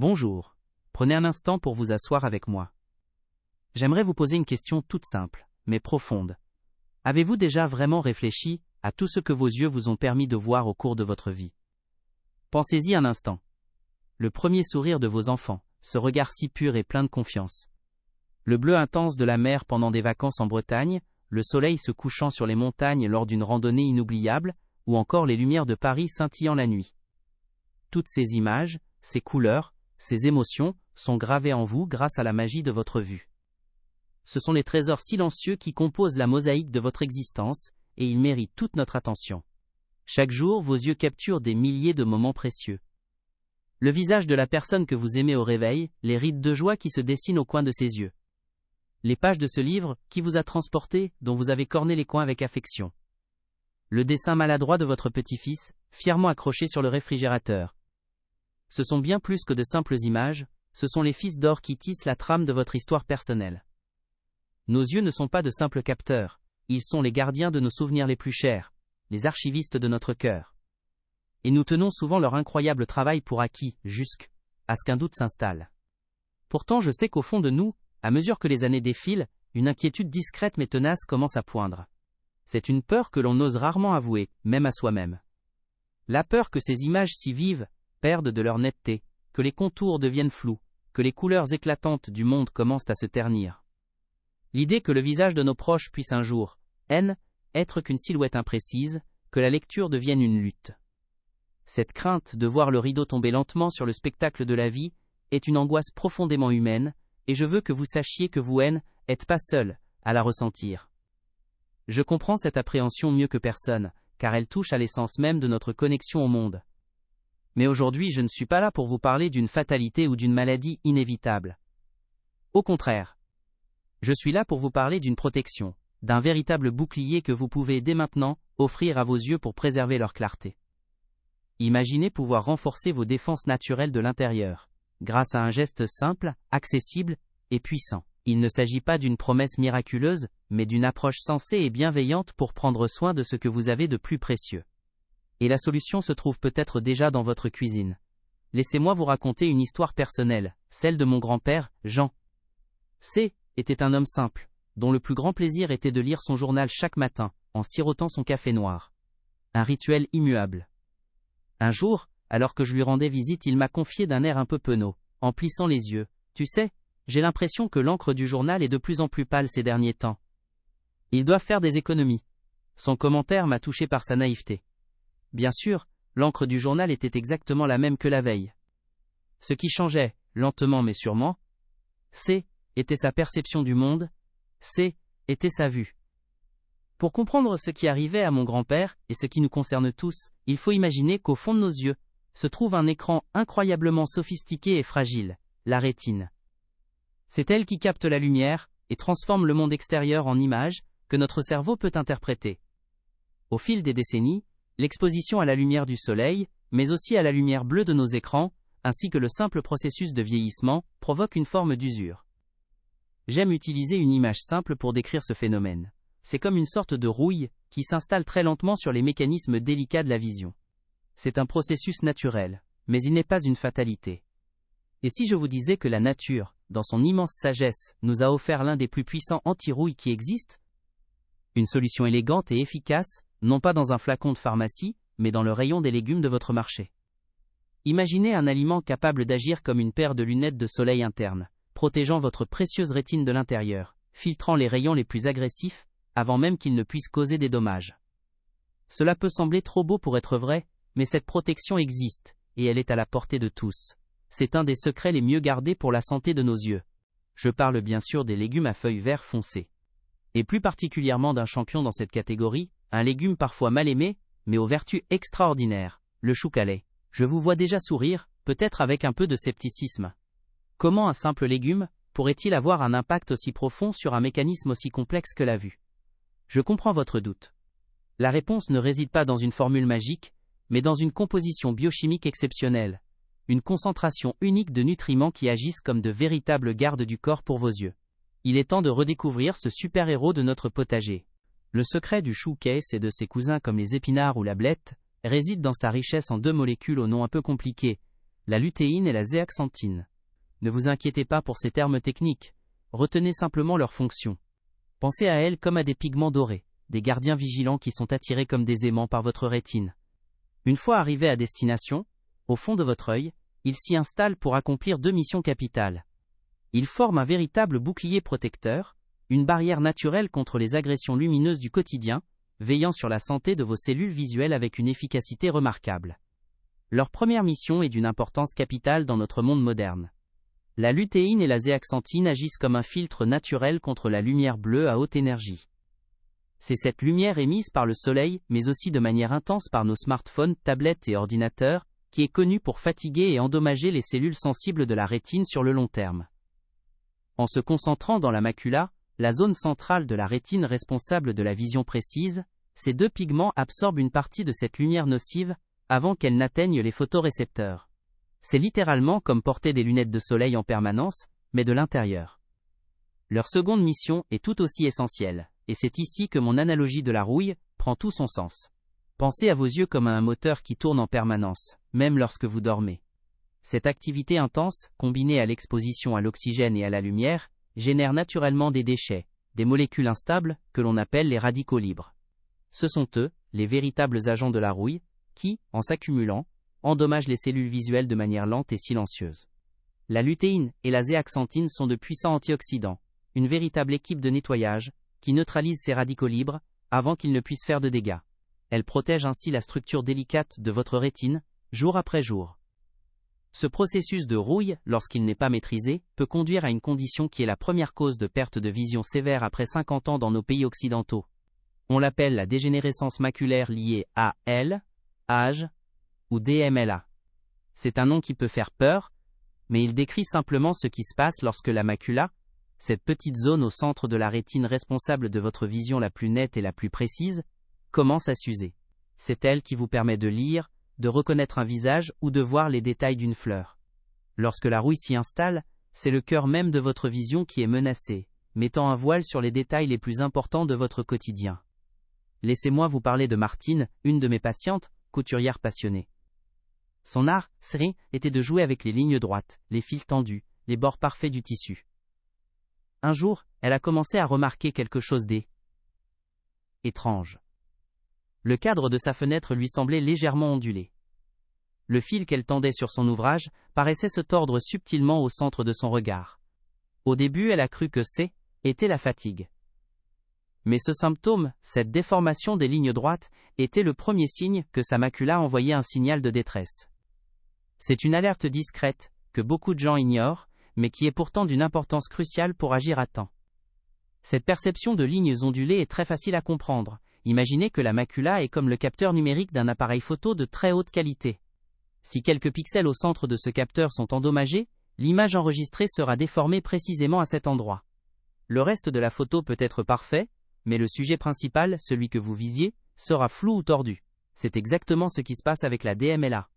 Bonjour. Prenez un instant pour vous asseoir avec moi. J'aimerais vous poser une question toute simple, mais profonde. Avez-vous déjà vraiment réfléchi à tout ce que vos yeux vous ont permis de voir au cours de votre vie? Pensez-y un instant. Le premier sourire de vos enfants, ce regard si pur et plein de confiance. Le bleu intense de la mer pendant des vacances en Bretagne, le soleil se couchant sur les montagnes lors d'une randonnée inoubliable, ou encore les lumières de Paris scintillant la nuit. Toutes ces images, ces couleurs, ces émotions, sont gravées en vous grâce à la magie de votre vue. Ce sont les trésors silencieux qui composent la mosaïque de votre existence, et ils méritent toute notre attention. Chaque jour, vos yeux capturent des milliers de moments précieux. Le visage de la personne que vous aimez au réveil, les rides de joie qui se dessinent au coin de ses yeux. Les pages de ce livre, qui vous a transporté, dont vous avez corné les coins avec affection. Le dessin maladroit de votre petit-fils, fièrement accroché sur le réfrigérateur. Ce sont bien plus que de simples images, ce sont les fils d'or qui tissent la trame de votre histoire personnelle. Nos yeux ne sont pas de simples capteurs, ils sont les gardiens de nos souvenirs les plus chers, les archivistes de notre cœur. Et nous tenons souvent leur incroyable travail pour acquis, jusqu'à ce qu'un doute s'installe. Pourtant je sais qu'au fond de nous, à mesure que les années défilent, une inquiétude discrète mais tenace commence à poindre. C'est une peur que l'on ose rarement avouer, même à soi-même. La peur que ces images si vives perdent de leur netteté, que les contours deviennent flous, que les couleurs éclatantes du monde commencent à se ternir. L'idée que le visage de nos proches puisse un jour, être qu'une silhouette imprécise, que la lecture devienne une lutte. Cette crainte de voir le rideau tomber lentement sur le spectacle de la vie est une angoisse profondément humaine, et je veux que vous sachiez que vous n'êtes pas seul à la ressentir. Je comprends cette appréhension mieux que personne, car elle touche à l'essence même de notre connexion au monde. Mais aujourd'hui je ne suis pas là pour vous parler d'une fatalité ou d'une maladie inévitable. Au contraire. Je suis là pour vous parler d'une protection, d'un véritable bouclier que vous pouvez dès maintenant offrir à vos yeux pour préserver leur clarté. Imaginez pouvoir renforcer vos défenses naturelles de l'intérieur, grâce à un geste simple, accessible et puissant. Il ne s'agit pas d'une promesse miraculeuse, mais d'une approche sensée et bienveillante pour prendre soin de ce que vous avez de plus précieux. Et la solution se trouve peut-être déjà dans votre cuisine. Laissez-moi vous raconter une histoire personnelle, celle de mon grand-père, Jean. C. était un homme simple, dont le plus grand plaisir était de lire son journal chaque matin, en sirotant son café noir. Un rituel immuable. Un jour, alors que je lui rendais visite, il m'a confié d'un air un peu penaud, en plissant les yeux. « Tu sais, j'ai l'impression que l'encre du journal est de plus en plus pâle ces derniers temps. Ils doivent faire des économies. » Son commentaire m'a touché par sa naïveté. Bien sûr, l'encre du journal était exactement la même que la veille. Ce qui changeait, lentement mais sûrement, était sa perception du monde, était sa vue. Pour comprendre ce qui arrivait à mon grand-père, et ce qui nous concerne tous, il faut imaginer qu'au fond de nos yeux, se trouve un écran incroyablement sophistiqué et fragile, la rétine. C'est elle qui capte la lumière, et transforme le monde extérieur en images, que notre cerveau peut interpréter. Au fil des décennies, l'exposition à la lumière du soleil, mais aussi à la lumière bleue de nos écrans, ainsi que le simple processus de vieillissement, provoque une forme d'usure. J'aime utiliser une image simple pour décrire ce phénomène. C'est comme une sorte de rouille qui s'installe très lentement sur les mécanismes délicats de la vision. C'est un processus naturel, mais il n'est pas une fatalité. Et si je vous disais que la nature, dans son immense sagesse, nous a offert l'un des plus puissants anti-rouilles qui existent? Une solution élégante et efficace, non pas dans un flacon de pharmacie, mais dans le rayon des légumes de votre marché. Imaginez un aliment capable d'agir comme une paire de lunettes de soleil interne, protégeant votre précieuse rétine de l'intérieur, filtrant les rayons les plus agressifs, avant même qu'ils ne puissent causer des dommages. Cela peut sembler trop beau pour être vrai, mais cette protection existe, et elle est à la portée de tous. C'est un des secrets les mieux gardés pour la santé de nos yeux. Je parle bien sûr des légumes à feuilles vert foncé. Et plus particulièrement d'un champion dans cette catégorie, un légume parfois mal aimé, mais aux vertus extraordinaires, le chou-calais. Je vous vois déjà sourire, peut-être avec un peu de scepticisme. Comment un simple légume pourrait-il avoir un impact aussi profond sur un mécanisme aussi complexe que la vue? Je comprends votre doute. La réponse ne réside pas dans une formule magique, mais dans une composition biochimique exceptionnelle, une concentration unique de nutriments qui agissent comme de véritables gardes du corps pour vos yeux. Il est temps de redécouvrir ce super-héros de notre potager. Le secret du chou case et de ses cousins comme les épinards ou la blette réside dans sa richesse en deux molécules au nom un peu compliqué, la lutéine et la zéaxanthine. Ne vous inquiétez pas pour ces termes techniques, retenez simplement leur fonction. Pensez à elles comme à des pigments dorés, des gardiens vigilants qui sont attirés comme des aimants par votre rétine. Une fois arrivés à destination, au fond de votre œil, ils s'y installent pour accomplir deux missions capitales. Ils forment un véritable bouclier protecteur, une barrière naturelle contre les agressions lumineuses du quotidien, veillant sur la santé de vos cellules visuelles avec une efficacité remarquable. Leur première mission est d'une importance capitale dans notre monde moderne. La lutéine et la zéaxanthine agissent comme un filtre naturel contre la lumière bleue à haute énergie. C'est cette lumière émise par le soleil, mais aussi de manière intense par nos smartphones, tablettes et ordinateurs, qui est connue pour fatiguer et endommager les cellules sensibles de la rétine sur le long terme. En se concentrant dans la macula, la zone centrale de la rétine responsable de la vision précise, ces deux pigments absorbent une partie de cette lumière nocive avant qu'elle n'atteigne les photorécepteurs. C'est littéralement comme porter des lunettes de soleil en permanence, mais de l'intérieur. Leur seconde mission est tout aussi essentielle, et c'est ici que mon analogie de la rouille prend tout son sens. Pensez à vos yeux comme à un moteur qui tourne en permanence, même lorsque vous dormez. Cette activité intense, combinée à l'exposition à l'oxygène et à la lumière, génère naturellement des déchets, des molécules instables, que l'on appelle les radicaux libres. Ce sont eux, les véritables agents de la rouille, qui, en s'accumulant, endommagent les cellules visuelles de manière lente et silencieuse. La lutéine et la zéaxanthine sont de puissants antioxydants, une véritable équipe de nettoyage, qui neutralise ces radicaux libres, avant qu'ils ne puissent faire de dégâts. Elles protègent ainsi la structure délicate de votre rétine, jour après jour. Ce processus de rouille, lorsqu'il n'est pas maîtrisé, peut conduire à une condition qui est la première cause de perte de vision sévère après 50 ans dans nos pays occidentaux. On l'appelle la dégénérescence maculaire liée à âge, ou DMLA. C'est un nom qui peut faire peur, mais il décrit simplement ce qui se passe lorsque la macula, cette petite zone au centre de la rétine responsable de votre vision la plus nette et la plus précise, commence à s'user. C'est elle qui vous permet de lire, de reconnaître un visage ou de voir les détails d'une fleur. Lorsque la rouille s'y installe, c'est le cœur même de votre vision qui est menacé, mettant un voile sur les détails les plus importants de votre quotidien. Laissez-moi vous parler de Martine, une de mes patientes, couturière passionnée. Son art, était de jouer avec les lignes droites, les fils tendus, les bords parfaits du tissu. Un jour, elle a commencé à remarquer quelque chose d'étrange. Le cadre de sa fenêtre lui semblait légèrement ondulé. Le fil qu'elle tendait sur son ouvrage paraissait se tordre subtilement au centre de son regard. Au début, elle a cru que était la fatigue. Mais ce symptôme, cette déformation des lignes droites, était le premier signe que sa macula envoyait un signal de détresse. C'est une alerte discrète, que beaucoup de gens ignorent, mais qui est pourtant d'une importance cruciale pour agir à temps. Cette perception de lignes ondulées est très facile à comprendre. Imaginez que la macula est comme le capteur numérique d'un appareil photo de très haute qualité. Si quelques pixels au centre de ce capteur sont endommagés, l'image enregistrée sera déformée précisément à cet endroit. Le reste de la photo peut être parfait, mais le sujet principal, celui que vous visiez, sera flou ou tordu. C'est exactement ce qui se passe avec la DMLA.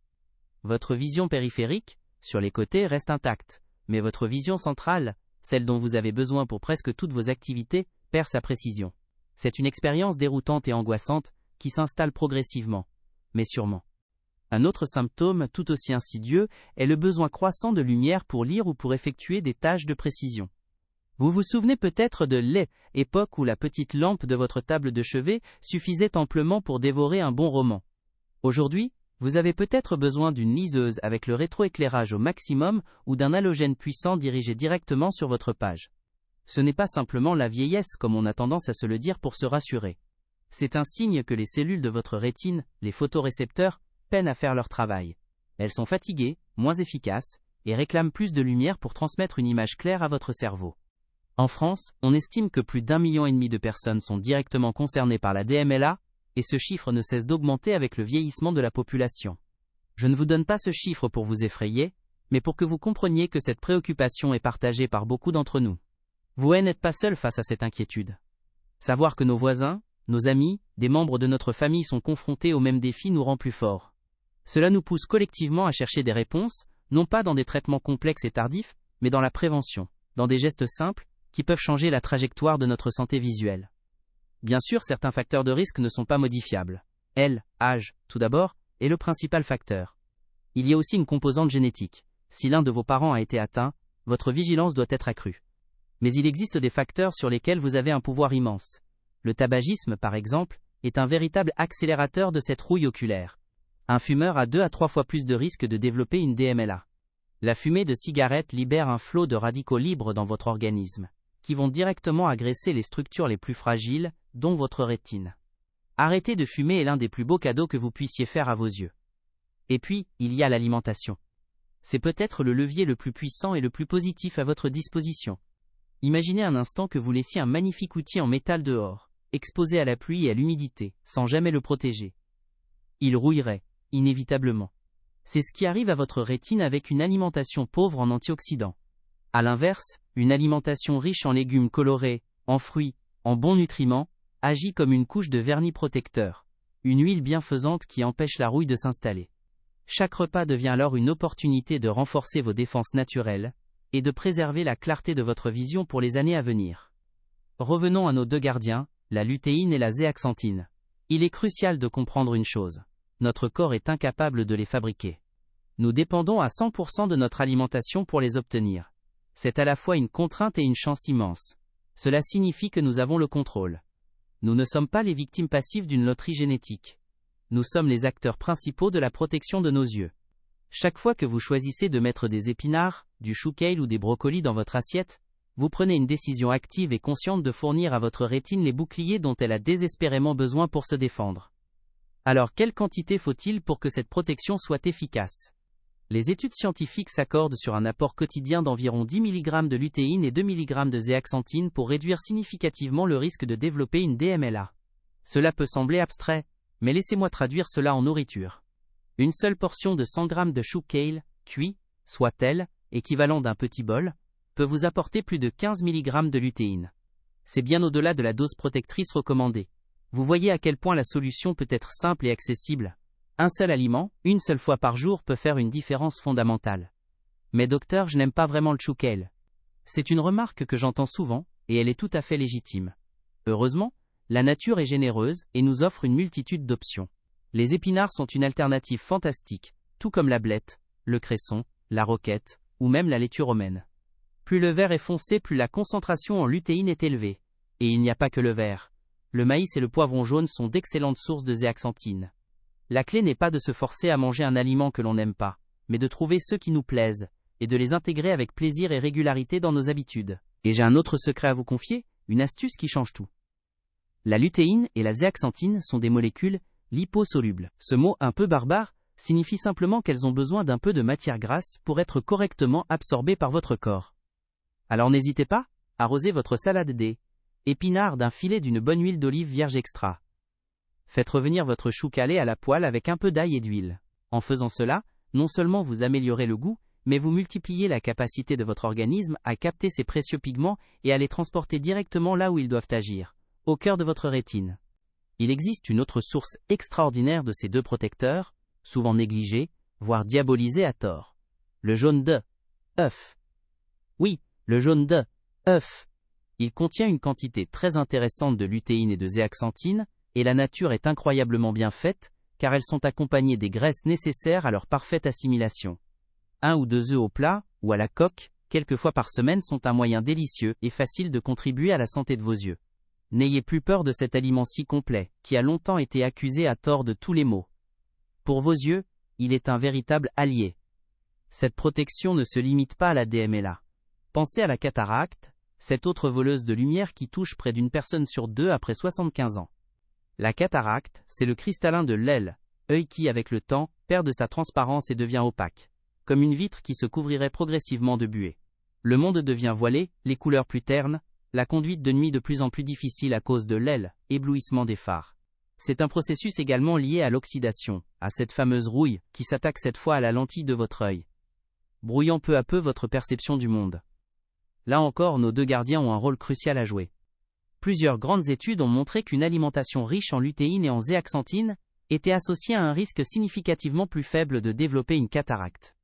Votre vision périphérique, sur les côtés, reste intacte, mais votre vision centrale, celle dont vous avez besoin pour presque toutes vos activités, perd sa précision. C'est une expérience déroutante et angoissante qui s'installe progressivement, mais sûrement. Un autre symptôme, tout aussi insidieux, est le besoin croissant de lumière pour lire ou pour effectuer des tâches de précision. Vous vous souvenez peut-être de l'époque où la petite lampe de votre table de chevet suffisait amplement pour dévorer un bon roman. Aujourd'hui, vous avez peut-être besoin d'une liseuse avec le rétroéclairage au maximum ou d'un halogène puissant dirigé directement sur votre page. Ce n'est pas simplement la vieillesse comme on a tendance à se le dire pour se rassurer. C'est un signe que les cellules de votre rétine, les photorécepteurs, peinent à faire leur travail. Elles sont fatiguées, moins efficaces, et réclament plus de lumière pour transmettre une image claire à votre cerveau. En France, on estime que plus d'1,5 million de personnes sont directement concernées par la DMLA, et ce chiffre ne cesse d'augmenter avec le vieillissement de la population. Je ne vous donne pas ce chiffre pour vous effrayer, mais pour que vous compreniez que cette préoccupation est partagée par beaucoup d'entre nous. Vous n'êtes pas seul face à cette inquiétude. Savoir que nos voisins, nos amis, des membres de notre famille sont confrontés aux mêmes défis nous rend plus forts. Cela nous pousse collectivement à chercher des réponses, non pas dans des traitements complexes et tardifs, mais dans la prévention, dans des gestes simples, qui peuvent changer la trajectoire de notre santé visuelle. Bien sûr, certains facteurs de risque ne sont pas modifiables. Âge, tout d'abord, est le principal facteur. Il y a aussi une composante génétique. Si l'un de vos parents a été atteint, votre vigilance doit être accrue. Mais il existe des facteurs sur lesquels vous avez un pouvoir immense. Le tabagisme, par exemple, est un véritable accélérateur de cette rouille oculaire. Un fumeur a 2 à 3 fois plus de risques de développer une DMLA. La fumée de cigarette libère un flot de radicaux libres dans votre organisme, qui vont directement agresser les structures les plus fragiles, dont votre rétine. Arrêter de fumer est l'un des plus beaux cadeaux que vous puissiez faire à vos yeux. Et puis, il y a l'alimentation. C'est peut-être le levier le plus puissant et le plus positif à votre disposition. Imaginez un instant que vous laissiez un magnifique outil en métal dehors, exposé à la pluie et à l'humidité, sans jamais le protéger. Il rouillerait, inévitablement. C'est ce qui arrive à votre rétine avec une alimentation pauvre en antioxydants. À l'inverse, une alimentation riche en légumes colorés, en fruits, en bons nutriments, agit comme une couche de vernis protecteur, une huile bienfaisante qui empêche la rouille de s'installer. Chaque repas devient alors une opportunité de renforcer vos défenses naturelles et de préserver la clarté de votre vision pour les années à venir. Revenons à nos 2 gardiens, la lutéine et la zéaxanthine. Il est crucial de comprendre une chose. Notre corps est incapable de les fabriquer. Nous dépendons à 100% de notre alimentation pour les obtenir. C'est à la fois une contrainte et une chance immense. Cela signifie que nous avons le contrôle. Nous ne sommes pas les victimes passives d'une loterie génétique. Nous sommes les acteurs principaux de la protection de nos yeux. Chaque fois que vous choisissez de mettre des épinards, du chou kale ou des brocolis dans votre assiette, vous prenez une décision active et consciente de fournir à votre rétine les boucliers dont elle a désespérément besoin pour se défendre. Alors quelle quantité faut-il pour que cette protection soit efficace ? Les études scientifiques s'accordent sur un apport quotidien d'environ 10 mg de lutéine et 2 mg de zéaxanthine pour réduire significativement le risque de développer une DMLA. Cela peut sembler abstrait, mais laissez-moi traduire cela en nourriture. Une seule portion de 100 g de chou kale, cuit, soit-elle, équivalent d'un petit bol, peut vous apporter plus de 15 mg de lutéine. C'est bien au-delà de la dose protectrice recommandée. Vous voyez à quel point la solution peut être simple et accessible. Un seul aliment, une seule fois par jour peut faire une différence fondamentale. Mais docteur, je n'aime pas vraiment le chou kale. C'est une remarque que j'entends souvent, et elle est tout à fait légitime. Heureusement, la nature est généreuse et nous offre une multitude d'options. Les épinards sont une alternative fantastique, tout comme la blette, le cresson, la roquette, ou même la laitue romaine. Plus le vert est foncé, plus la concentration en lutéine est élevée. Et il n'y a pas que le vert. Le maïs et le poivron jaune sont d'excellentes sources de zéaxanthine. La clé n'est pas de se forcer à manger un aliment que l'on n'aime pas, mais de trouver ceux qui nous plaisent, et de les intégrer avec plaisir et régularité dans nos habitudes. Et j'ai un autre secret à vous confier, une astuce qui change tout. La lutéine et la zéaxanthine sont des molécules liposolubles. Ce mot un peu barbare signifie simplement qu'elles ont besoin d'un peu de matière grasse pour être correctement absorbées par votre corps. Alors n'hésitez pas, arrosez votre salade d'épinards d'un filet d'une bonne huile d'olive vierge extra. Faites revenir votre chou calé à la poêle avec un peu d'ail et d'huile. En faisant cela, non seulement vous améliorez le goût, mais vous multipliez la capacité de votre organisme à capter ces précieux pigments et à les transporter directement là où ils doivent agir, au cœur de votre rétine. Il existe une autre source extraordinaire de ces 2 protecteurs, souvent négligée, voire diabolisée à tort. Le jaune d'œuf. Oui, le jaune d'œuf. Il contient une quantité très intéressante de lutéine et de zéaxanthine, et la nature est incroyablement bien faite, car elles sont accompagnées des graisses nécessaires à leur parfaite assimilation. 1 ou 2 œufs au plat, ou à la coque, quelques fois par semaine sont un moyen délicieux et facile de contribuer à la santé de vos yeux. N'ayez plus peur de cet aliment si complet, qui a longtemps été accusé à tort de tous les maux. Pour vos yeux, il est un véritable allié. Cette protection ne se limite pas à la DMLA. Pensez à la cataracte, cette autre voleuse de lumière qui touche près d'une personne sur 2 après 75 ans. La cataracte, c'est le cristallin de l'œil qui, avec le temps, perd de sa transparence et devient opaque, comme une vitre qui se couvrirait progressivement de buée. Le monde devient voilé, les couleurs plus ternes, la conduite de nuit de plus en plus difficile à cause de l'éblouissement des phares. C'est un processus également lié à l'oxydation, à cette fameuse rouille qui s'attaque cette fois à la lentille de votre œil, brouillant peu à peu votre perception du monde. Là encore, nos 2 gardiens ont un rôle crucial à jouer. Plusieurs grandes études ont montré qu'une alimentation riche en lutéine et en zéaxanthine était associée à un risque significativement plus faible de développer une cataracte.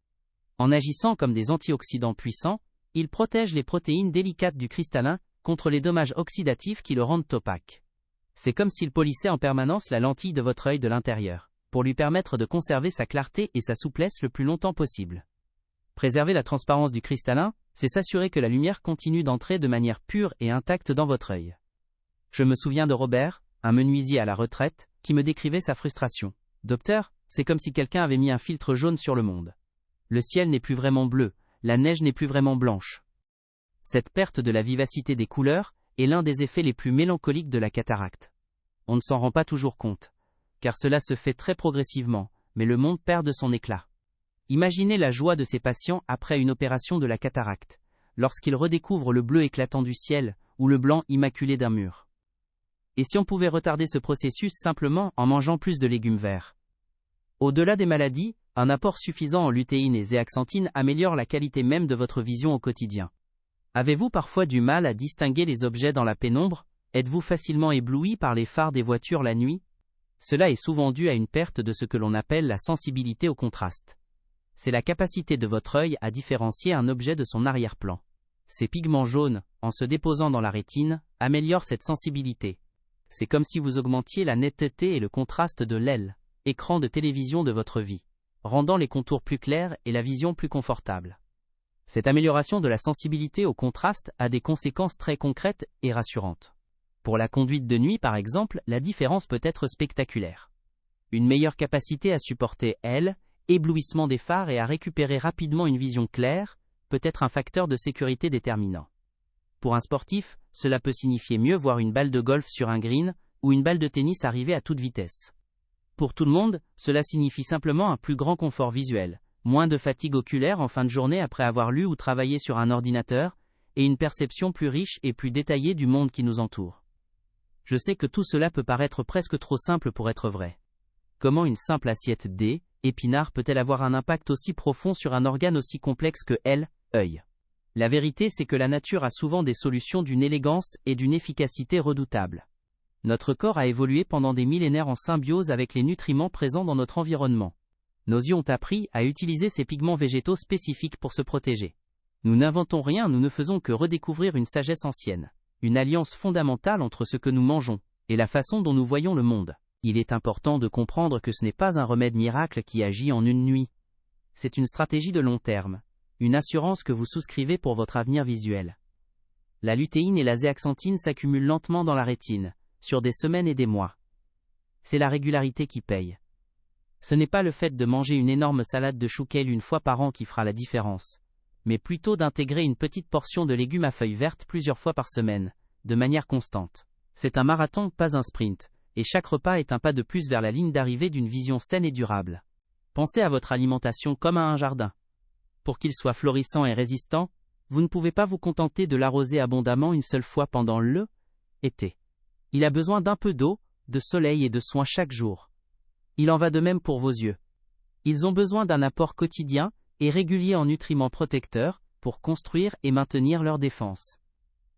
En agissant comme des antioxydants puissants, ils protègent les protéines délicates du cristallin contre les dommages oxydatifs qui le rendent opaque. C'est comme s'ils polissaient en permanence la lentille de votre œil de l'intérieur. pour lui permettre de conserver sa clarté et sa souplesse le plus longtemps possible. Préserver la transparence du cristallin, c'est s'assurer que la lumière continue d'entrer de manière pure et intacte dans votre œil. Je me souviens de Robert, un menuisier à la retraite, qui me décrivait sa frustration. « Docteur, c'est comme si quelqu'un avait mis un filtre jaune sur le monde. Le ciel n'est plus vraiment bleu, la neige n'est plus vraiment blanche. » Cette perte de la vivacité des couleurs est l'un des effets les plus mélancoliques de la cataracte. On ne s'en rend pas toujours compte, car cela se fait très progressivement, mais le monde perd de son éclat. Imaginez la joie de ces patients après une opération de la cataracte, lorsqu'ils redécouvrent le bleu éclatant du ciel ou le blanc immaculé d'un mur. Et si on pouvait retarder ce processus simplement en mangeant plus de légumes verts? Au-delà des maladies, un apport suffisant en lutéine et zéaxanthine améliore la qualité même de votre vision au quotidien. Avez-vous parfois du mal à distinguer les objets dans la pénombre? Êtes-vous facilement ébloui par les phares des voitures la nuit? Cela est souvent dû à une perte de ce que l'on appelle la sensibilité au contraste. C'est la capacité de votre œil à différencier un objet de son arrière-plan. Ces pigments jaunes, en se déposant dans la rétine, améliorent cette sensibilité. C'est comme si vous augmentiez la netteté et le contraste de l'écran de télévision de votre vie, rendant les contours plus clairs et la vision plus confortable. Cette amélioration de la sensibilité au contraste a des conséquences très concrètes et rassurantes. Pour la conduite de nuit par exemple, la différence peut être spectaculaire. Une meilleure capacité à supporter l'éblouissement des phares et à récupérer rapidement une vision claire peut être un facteur de sécurité déterminant. Pour un sportif, cela peut signifier mieux voir une balle de golf sur un green ou une balle de tennis arriver à toute vitesse. Pour tout le monde, cela signifie simplement un plus grand confort visuel, moins de fatigue oculaire en fin de journée après avoir lu ou travaillé sur un ordinateur, et une perception plus riche et plus détaillée du monde qui nous entoure. Je sais que tout cela peut paraître presque trop simple pour être vrai. Comment une simple assiette d'épinards peut-elle avoir un impact aussi profond sur un organe aussi complexe que l'œil? La vérité, c'est que la nature a souvent des solutions d'une élégance et d'une efficacité redoutables. Notre corps a évolué pendant des millénaires en symbiose avec les nutriments présents dans notre environnement. Nos yeux ont appris à utiliser ces pigments végétaux spécifiques pour se protéger. Nous n'inventons rien, nous ne faisons que redécouvrir une sagesse ancienne, une alliance fondamentale entre ce que nous mangeons et la façon dont nous voyons le monde. Il est important de comprendre que ce n'est pas un remède miracle qui agit en une nuit. C'est une stratégie de long terme, une assurance que vous souscrivez pour votre avenir visuel. La lutéine et la zéaxanthine s'accumulent lentement dans la rétine, sur des semaines et des mois. C'est la régularité qui paye. Ce n'est pas le fait de manger une énorme salade de chou kale une fois par an qui fera la différence, mais plutôt d'intégrer une petite portion de légumes à feuilles vertes plusieurs fois par semaine, de manière constante. C'est un marathon, pas un sprint, et chaque repas est un pas de plus vers la ligne d'arrivée d'une vision saine et durable. Pensez à votre alimentation comme à un jardin. Pour qu'il soit florissant et résistant, vous ne pouvez pas vous contenter de l'arroser abondamment une seule fois pendant l'été. Il a besoin d'un peu d'eau, de soleil et de soins chaque jour. Il en va de même pour vos yeux. Ils ont besoin d'un apport quotidien et régulier en nutriments protecteurs pour construire et maintenir leur défense.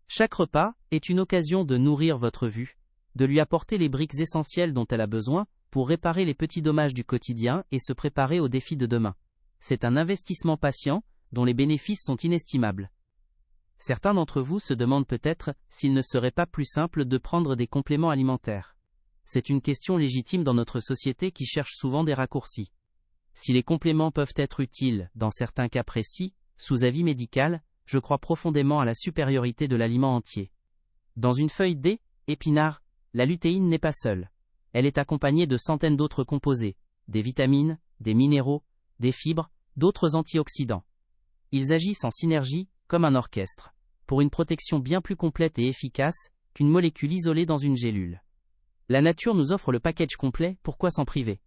Chaque repas est une occasion de nourrir votre vue, de lui apporter les briques essentielles dont elle a besoin pour réparer les petits dommages du quotidien et se préparer aux défis de demain. C'est un investissement patient dont les bénéfices sont inestimables. Certains d'entre vous se demandent peut-être s'il ne serait pas plus simple de prendre des compléments alimentaires. C'est une question légitime dans notre société qui cherche souvent des raccourcis. Si les compléments peuvent être utiles dans certains cas précis, sous avis médical, je crois profondément à la supériorité de l'aliment entier. Dans une feuille d'épinard, la lutéine n'est pas seule. Elle est accompagnée de centaines d'autres composés, des vitamines, des minéraux, des fibres, d'autres antioxydants. Ils agissent en synergie, comme un orchestre, pour une protection bien plus complète et efficace qu'une molécule isolée dans une gélule. La nature nous offre le package complet, pourquoi s'en priver?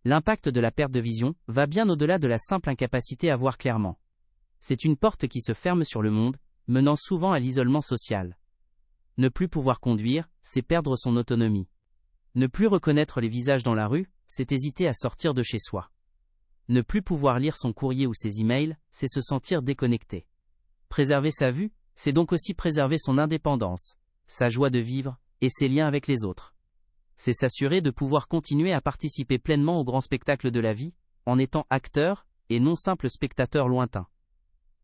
L'impact de la perte de vision va bien au-delà de la simple incapacité à voir clairement. C'est une porte qui se ferme sur le monde, menant souvent à l'isolement social. Ne plus pouvoir conduire, c'est perdre son autonomie. Ne plus reconnaître les visages dans la rue, c'est hésiter à sortir de chez soi. Ne plus pouvoir lire son courrier ou ses emails, c'est se sentir déconnecté. Préserver sa vue, c'est donc aussi préserver son indépendance, sa joie de vivre et ses liens avec les autres. C'est s'assurer de pouvoir continuer à participer pleinement au grand spectacle de la vie, en étant acteur et non simple spectateur lointain.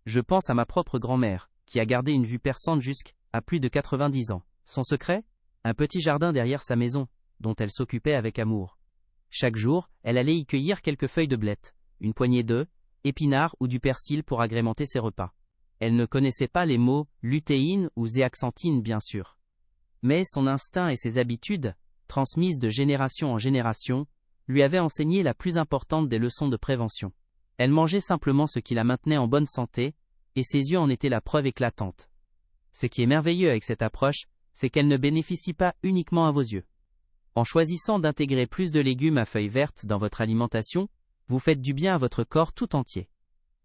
Je pense à ma propre grand-mère, qui a gardé une vue perçante jusqu'à plus de 90 ans. Son secret? Un petit jardin derrière sa maison, dont elle s'occupait avec amour. Chaque jour, elle allait y cueillir quelques feuilles de blette, une poignée d'œufs, épinards ou du persil pour agrémenter ses repas. Elle ne connaissait pas les mots lutéine ou zéaxanthine bien sûr. Mais son instinct et ses habitudes, transmises de génération en génération, lui avaient enseigné la plus importante des leçons de prévention. Elle mangeait simplement ce qui la maintenait en bonne santé, et ses yeux en étaient la preuve éclatante. Ce qui est merveilleux avec cette approche, c'est qu'elle ne bénéficie pas uniquement à vos yeux. En choisissant d'intégrer plus de légumes à feuilles vertes dans votre alimentation, vous faites du bien à votre corps tout entier.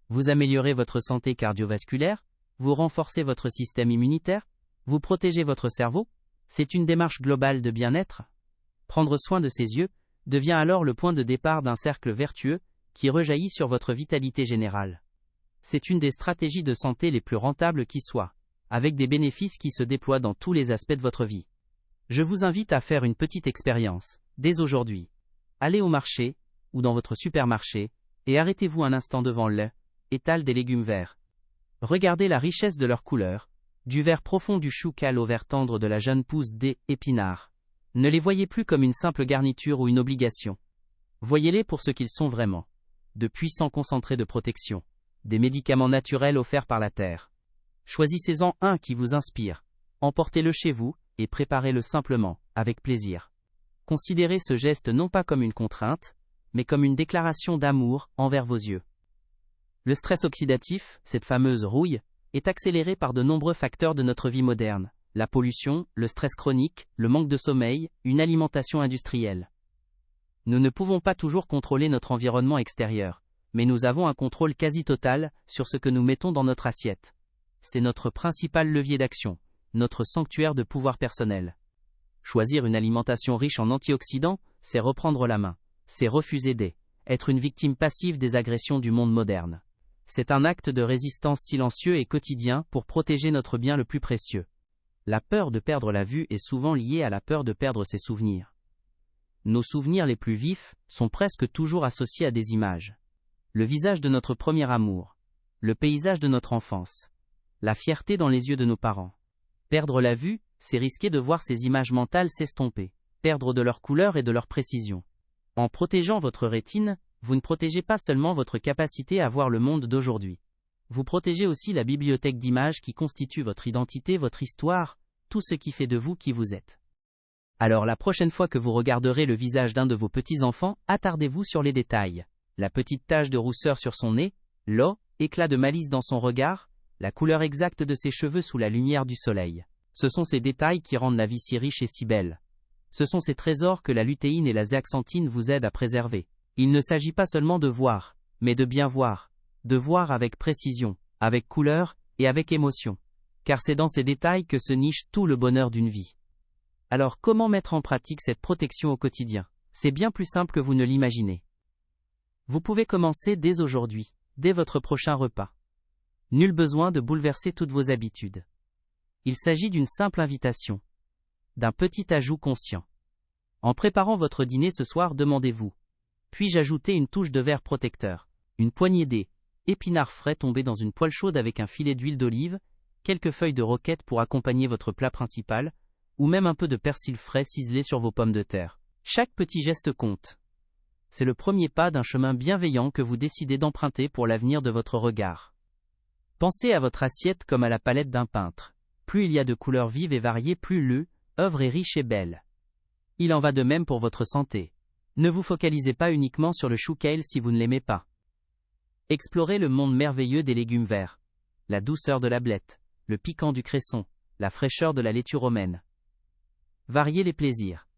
Vous améliorez votre santé cardiovasculaire, vous renforcez votre système immunitaire, vous protégez votre cerveau. C'est une démarche globale de bien-être. Prendre soin de ses yeux devient alors le point de départ d'un cercle vertueux qui rejaillit sur votre vitalité générale. C'est une des stratégies de santé les plus rentables qui soient, avec des bénéfices qui se déploient dans tous les aspects de votre vie. Je vous invite à faire une petite expérience, dès aujourd'hui. Allez au marché, ou dans votre supermarché, et arrêtez-vous un instant devant l'étal des légumes verts. Regardez la richesse de leurs couleurs, du vert profond du chou cal au vert tendre de la jeune pousse des épinards. Ne les voyez plus comme une simple garniture ou une obligation. Voyez-les pour ce qu'ils sont vraiment. De puissants concentrés de protection, des médicaments naturels offerts par la terre. Choisissez-en un qui vous inspire, emportez-le chez vous, et préparez-le simplement, avec plaisir. Considérez ce geste non pas comme une contrainte, mais comme une déclaration d'amour envers vos yeux. Le stress oxydatif, cette fameuse rouille, est accéléré par de nombreux facteurs de notre vie moderne. La pollution, le stress chronique, le manque de sommeil, une alimentation industrielle. Nous ne pouvons pas toujours contrôler notre environnement extérieur, mais nous avons un contrôle quasi total sur ce que nous mettons dans notre assiette. C'est notre principal levier d'action, notre sanctuaire de pouvoir personnel. Choisir une alimentation riche en antioxydants, c'est reprendre la main, c'est refuser être une victime passive des agressions du monde moderne. C'est un acte de résistance silencieux et quotidien pour protéger notre bien le plus précieux. La peur de perdre la vue est souvent liée à la peur de perdre ses souvenirs. Nos souvenirs les plus vifs sont presque toujours associés à des images. Le visage de notre premier amour, le paysage de notre enfance, la fierté dans les yeux de nos parents. Perdre la vue, c'est risquer de voir ces images mentales s'estomper, perdre de leur couleur et de leur précision. En protégeant votre rétine, vous ne protégez pas seulement votre capacité à voir le monde d'aujourd'hui. Vous protégez aussi la bibliothèque d'images qui constitue votre identité, votre histoire, tout ce qui fait de vous qui vous êtes. Alors la prochaine fois que vous regarderez le visage d'un de vos petits-enfants, attardez-vous sur les détails. La petite tache de rousseur sur son nez, l'éclat de malice dans son regard, la couleur exacte de ses cheveux sous la lumière du soleil. Ce sont ces détails qui rendent la vie si riche et si belle. Ce sont ces trésors que la lutéine et la zéaxanthine vous aident à préserver. Il ne s'agit pas seulement de voir, mais de bien voir. De voir avec précision, avec couleur et avec émotion. Car c'est dans ces détails que se niche tout le bonheur d'une vie. Alors comment mettre en pratique cette protection au quotidien? C'est bien plus simple que vous ne l'imaginez. Vous pouvez commencer dès aujourd'hui, dès votre prochain repas. Nul besoin de bouleverser toutes vos habitudes. Il s'agit d'une simple invitation. D'un petit ajout conscient. En préparant votre dîner ce soir, demandez-vous: puis-je ajouter une touche de verre protecteur, une poignée d'épinards frais tombés dans une poêle chaude avec un filet d'huile d'olive, quelques feuilles de roquette pour accompagner votre plat principal, ou même un peu de persil frais ciselé sur vos pommes de terre. Chaque petit geste compte. C'est le premier pas d'un chemin bienveillant que vous décidez d'emprunter pour l'avenir de votre regard. Pensez à votre assiette comme à la palette d'un peintre. Plus il y a de couleurs vives et variées, plus l'œuvre est riche et belle. Il en va de même pour votre santé. Ne vous focalisez pas uniquement sur le chou kale si vous ne l'aimez pas. Explorez le monde merveilleux des légumes verts. La douceur de la blette, le piquant du cresson, la fraîcheur de la laitue romaine. Variez les plaisirs.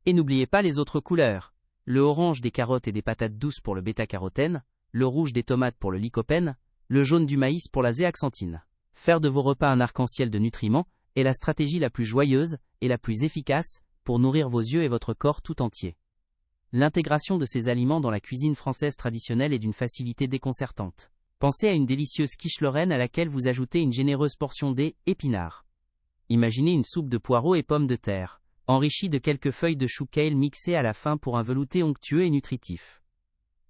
Et n'oubliez pas les autres couleurs. Le orange des carottes et des patates douces pour le bêta-carotène, le rouge des tomates pour le lycopène, le jaune du maïs pour la zéaxanthine. Faire de vos repas un arc-en-ciel de nutriments est la stratégie la plus joyeuse et la plus efficace pour nourrir vos yeux et votre corps tout entier. L'intégration de ces aliments dans la cuisine française traditionnelle est d'une facilité déconcertante. Pensez à une délicieuse quiche lorraine à laquelle vous ajoutez une généreuse portion d'épinards. Imaginez une soupe de poireaux et pommes de terre, enrichie de quelques feuilles de chou kale mixées à la fin pour un velouté onctueux et nutritif.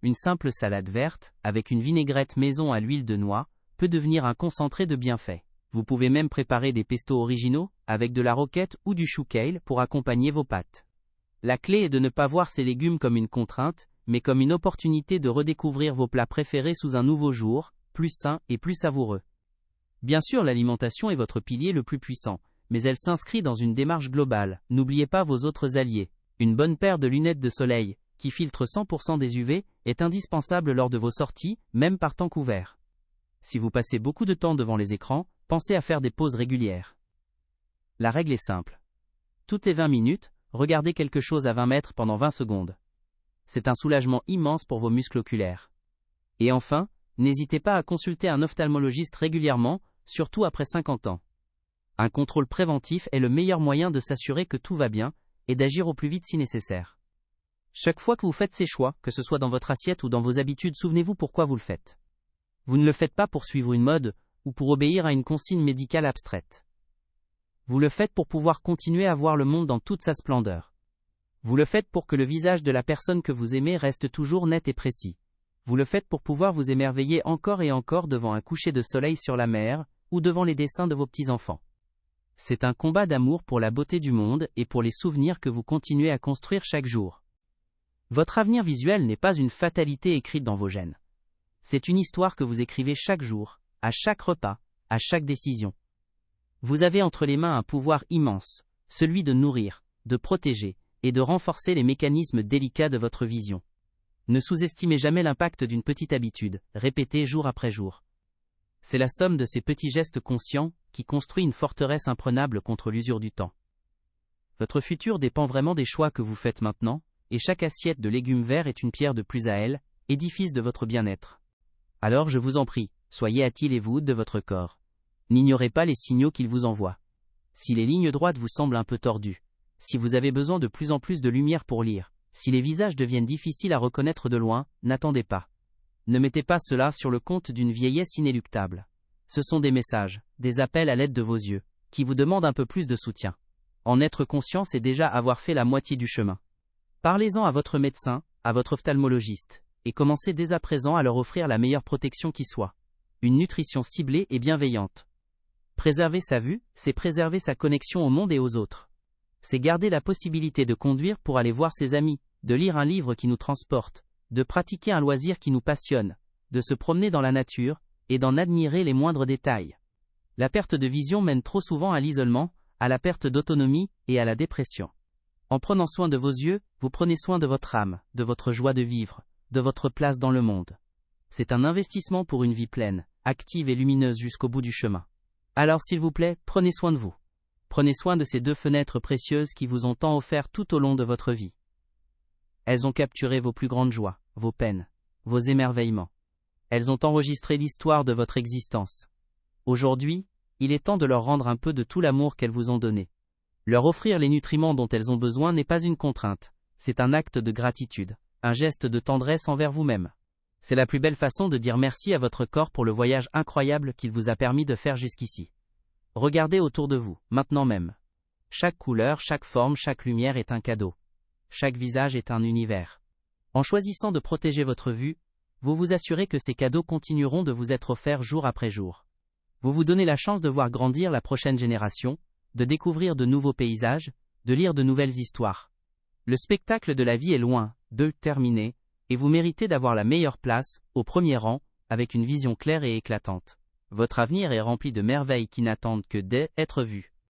Une simple salade verte, avec une vinaigrette maison à l'huile de noix, peut devenir un concentré de bienfaits. Vous pouvez même préparer des pestos originaux, avec de la roquette ou du chou kale pour accompagner vos pâtes. La clé est de ne pas voir ces légumes comme une contrainte, mais comme une opportunité de redécouvrir vos plats préférés sous un nouveau jour, plus sain et plus savoureux. Bien sûr, l'alimentation est votre pilier le plus puissant, mais elle s'inscrit dans une démarche globale. N'oubliez pas vos autres alliés. Une bonne paire de lunettes de soleil, qui filtrent 100% des UV, est indispensable lors de vos sorties, même par temps couvert. Si vous passez beaucoup de temps devant les écrans, pensez à faire des pauses régulières. La règle est simple. Toutes les 20 minutes, regardez quelque chose à 20 mètres pendant 20 secondes. C'est un soulagement immense pour vos muscles oculaires. Et enfin, n'hésitez pas à consulter un ophtalmologiste régulièrement, surtout après 50 ans. Un contrôle préventif est le meilleur moyen de s'assurer que tout va bien, et d'agir au plus vite si nécessaire. Chaque fois que vous faites ces choix, que ce soit dans votre assiette ou dans vos habitudes, souvenez-vous pourquoi vous le faites. Vous ne le faites pas pour suivre une mode, ou pour obéir à une consigne médicale abstraite. Vous le faites pour pouvoir continuer à voir le monde dans toute sa splendeur. Vous le faites pour que le visage de la personne que vous aimez reste toujours net et précis. Vous le faites pour pouvoir vous émerveiller encore et encore devant un coucher de soleil sur la mer, ou devant les dessins de vos petits-enfants. C'est un combat d'amour pour la beauté du monde et pour les souvenirs que vous continuez à construire chaque jour. Votre avenir visuel n'est pas une fatalité écrite dans vos gènes. C'est une histoire que vous écrivez chaque jour, à chaque repas, à chaque décision. Vous avez entre les mains un pouvoir immense, celui de nourrir, de protéger, et de renforcer les mécanismes délicats de votre vision. Ne sous-estimez jamais l'impact d'une petite habitude, répétée jour après jour. C'est la somme de ces petits gestes conscients qui construit une forteresse imprenable contre l'usure du temps. Votre futur dépend vraiment des choix que vous faites maintenant, et chaque assiette de légumes verts est une pierre de plus à elle, édifice de votre bien-être. Alors je vous en prie, soyez Attille et Wood de votre corps. N'ignorez pas les signaux qu'il vous envoie. Si les lignes droites vous semblent un peu tordues, si vous avez besoin de plus en plus de lumière pour lire, si les visages deviennent difficiles à reconnaître de loin, n'attendez pas. Ne mettez pas cela sur le compte d'une vieillesse inéluctable. Ce sont des messages, des appels à l'aide de vos yeux, qui vous demandent un peu plus de soutien. En être conscient, c'est déjà avoir fait la moitié du chemin. Parlez-en à votre médecin, à votre ophtalmologiste, et commencez dès à présent à leur offrir la meilleure protection qui soit. Une nutrition ciblée et bienveillante. Préserver sa vue, c'est préserver sa connexion au monde et aux autres. C'est garder la possibilité de conduire pour aller voir ses amis, de lire un livre qui nous transporte, de pratiquer un loisir qui nous passionne, de se promener dans la nature, et d'en admirer les moindres détails. La perte de vision mène trop souvent à l'isolement, à la perte d'autonomie et à la dépression. En prenant soin de vos yeux, vous prenez soin de votre âme, de votre joie de vivre, de votre place dans le monde. C'est un investissement pour une vie pleine, active et lumineuse jusqu'au bout du chemin. Alors s'il vous plaît, prenez soin de vous. Prenez soin de ces deux fenêtres précieuses qui vous ont tant offert tout au long de votre vie. Elles ont capturé vos plus grandes joies, vos peines, vos émerveillements. Elles ont enregistré l'histoire de votre existence. Aujourd'hui, il est temps de leur rendre un peu de tout l'amour qu'elles vous ont donné. Leur offrir les nutriments dont elles ont besoin n'est pas une contrainte, c'est un acte de gratitude, un geste de tendresse envers vous-même. C'est la plus belle façon de dire merci à votre corps pour le voyage incroyable qu'il vous a permis de faire jusqu'ici. Regardez autour de vous, maintenant même. Chaque couleur, chaque forme, chaque lumière est un cadeau. Chaque visage est un univers. En choisissant de protéger votre vue, vous vous assurez que ces cadeaux continueront de vous être offerts jour après jour. Vous vous donnez la chance de voir grandir la prochaine génération, de découvrir de nouveaux paysages, de lire de nouvelles histoires. Le spectacle de la vie est loin de terminer, et vous méritez d'avoir la meilleure place, au premier rang, avec une vision claire et éclatante. Votre avenir est rempli de merveilles qui n'attendent que d'être vues.